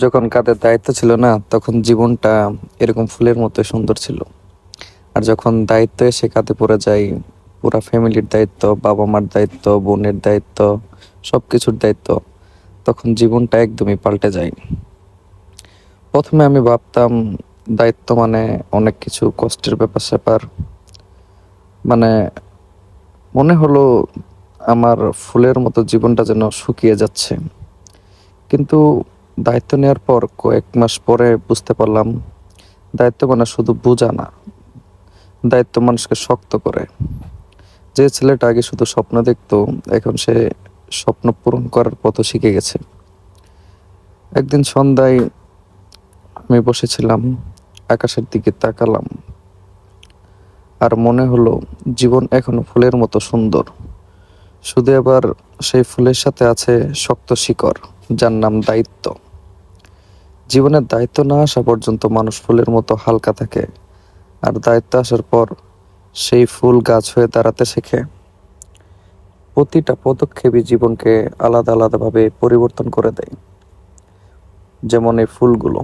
যখন কাঁধের দায়িত্ব ছিল না, তখন জীবনটা এরকম ফুলের মতো সুন্দর ছিল। আর যখন দায়িত্ব এসে কাঁধে পড়ে যায়, পুরা ফ্যামিলির দায়িত্ব, বাবা মার দায়িত্ব, বোনের দায়িত্ব, সবকিছুর দায়িত্ব, তখন জীবনটা একদমই পাল্টে যায়। প্রথমে আমি ভাবতাম দায়িত্ব মানে অনেক কিছু কষ্টের ব্যাপার স্যাপার, মানে মনে হলো আমার ফুলের মতো জীবনটা যেন শুকিয়ে যাচ্ছে। কিন্তু দায়িত্ব নেওয়ার পর কয়েক মাস পরে বুঝতে পারলাম, দায়িত্ব মানে শুধু বোঝা না, দায়িত্ব মানুষকে শক্ত করে। যে ছেলেটা আগে শুধু স্বপ্ন দেখতো, এখন সে স্বপ্ন পূরণ করার পথও শিখে গেছে। একদিন সন্ধ্যায় আমি বসেছিলাম, আকাশের দিকে তাকালাম, আর মনে হলো জীবন এখনো ফুলের মতো সুন্দর। শুধু এবার সেই ফুলের সাথে আছে শক্ত শিকড়, যার নাম দায়িত্ব। জীবনের দায়িত্ব না আসা পর্যন্ত মানুষ ফুলের মতো হালকা থাকে, আর দায়িত্ব আসার পর সেই ফুল গাছ হয়ে দাঁড়াতে শেখে। প্রতিটা পদক্ষেপই জীবনকে আলাদা আলাদাভাবে পরিবর্তন করে দেয়। যেমন এই ফুলগুলো,